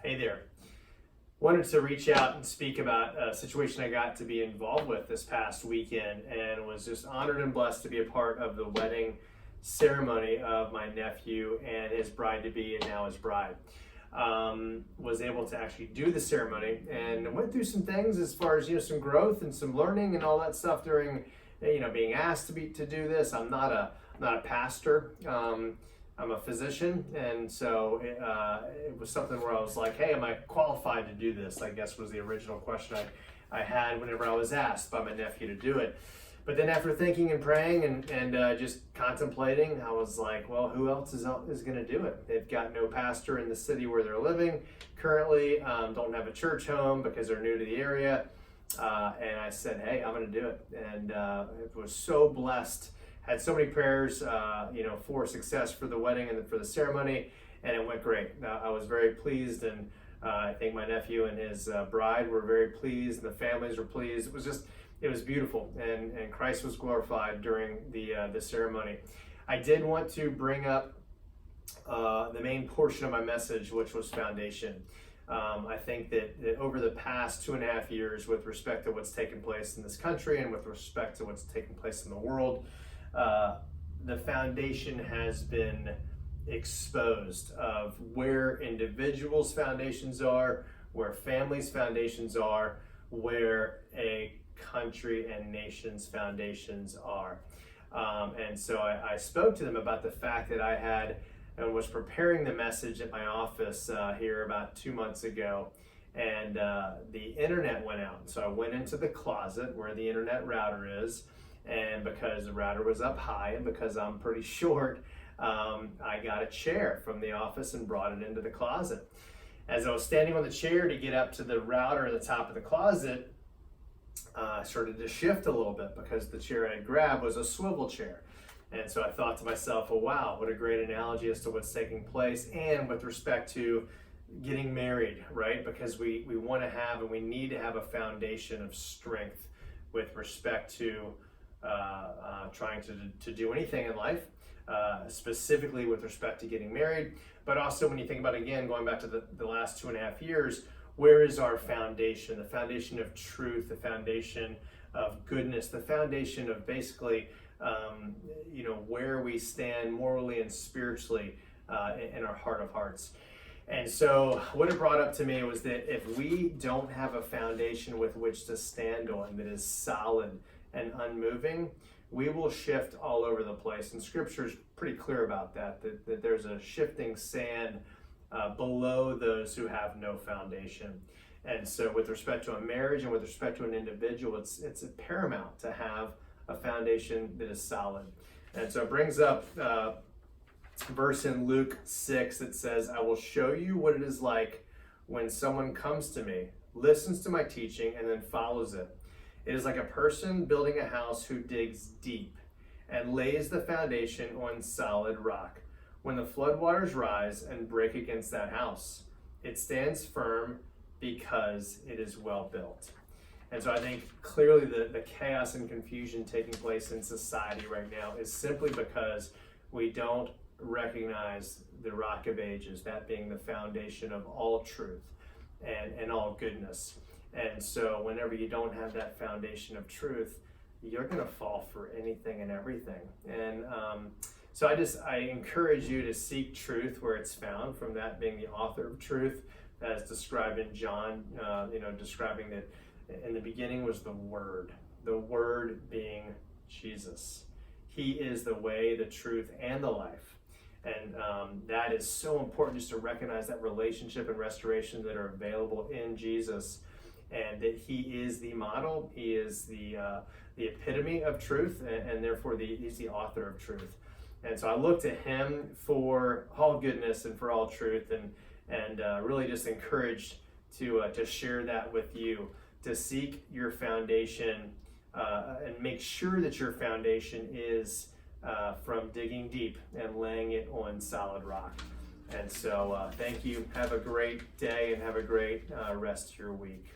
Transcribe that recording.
Hey there. Wanted to reach out and speak about a situation I got to be involved with this past weekend, and was just honored and blessed to be a part of the wedding ceremony of my nephew and his bride-to-be, and now his bride. Was able to actually do the ceremony and went through some things as far as some growth and some learning and all that stuff during being asked to do this. I'm not a pastor. I'm a physician, and so it was something where I was like, hey, am I qualified to do this? I guess was the original question I had whenever I was asked by my nephew to do it. But then after thinking and praying and just contemplating, I was like, well, who else is going to do it? They've got no pastor in the city where they're living currently, don't have a church home because they're new to the area. And I said, hey, I'm going to do it. And it was so blessed. Had so many prayers, for success for the wedding and for the ceremony, and it went great. I was very pleased, and I think my nephew and his bride were very pleased, and the families were pleased. It was beautiful, and Christ was glorified during the ceremony. I did want to bring up the main portion of my message, which was foundation. I think that over the past 2.5 years, with respect to what's taken place in this country and with respect to what's taken place in the world, the foundation has been exposed of where individuals' foundations are, where families' foundations are, where a country and nation's foundations are. And so I spoke to them about the fact that I had and was preparing the message at my office here about 2 months ago, and the internet went out. So I went into the closet where the internet router is, and because the router was up high and because I'm pretty short, I got a chair from the office and brought it into the closet. As I was standing on the chair to get up to the router at the top of the closet, I started to shift a little bit because the chair I had grabbed was a swivel chair. And so I thought to myself, oh wow, what a great analogy as to what's taking place, and with respect to getting married, right? Because we want to have and we need to have a foundation of strength with respect to trying to do anything in life, specifically with respect to getting married. But also when you think about, again, going back to the last 2.5 years, where is our foundation? The foundation of truth, the foundation of goodness, the foundation of basically, where we stand morally and spiritually in our heart of hearts. And so what it brought up to me was that if we don't have a foundation with which to stand on that is solid and unmoving, we will shift all over the place. And Scripture is pretty clear about that there's a shifting sand below those who have no foundation. And so with respect to a marriage and with respect to an individual, it's paramount to have a foundation that is solid. And so it brings up verse in Luke 6 that says, I will show you what it is like when someone comes to me, listens to my teaching, and then follows it. It is like a person building a house who digs deep and lays the foundation on solid rock. When the floodwaters rise and break against that house, it stands firm because it is well built. And so I think clearly the chaos and confusion taking place in society right now is simply because we don't recognize the Rock of Ages, that being the foundation of all truth and all goodness. And so whenever you don't have that foundation of truth, you're going to fall for anything and everything. And so I encourage you to seek truth where it's found, from that being the author of truth, as described in John, describing that in the beginning was the Word being Jesus. He is the way, the truth, and the life. And that is so important, just to recognize that relationship and restoration that are available in Jesus, and that He is the model, He is the epitome of truth, and therefore He's the author of truth. And so I look to Him for all goodness and for all truth, and really just encouraged to share that with you, to seek your foundation and make sure that your foundation is from digging deep and laying it on solid rock. And so thank you. Have a great day and have a great rest of your week.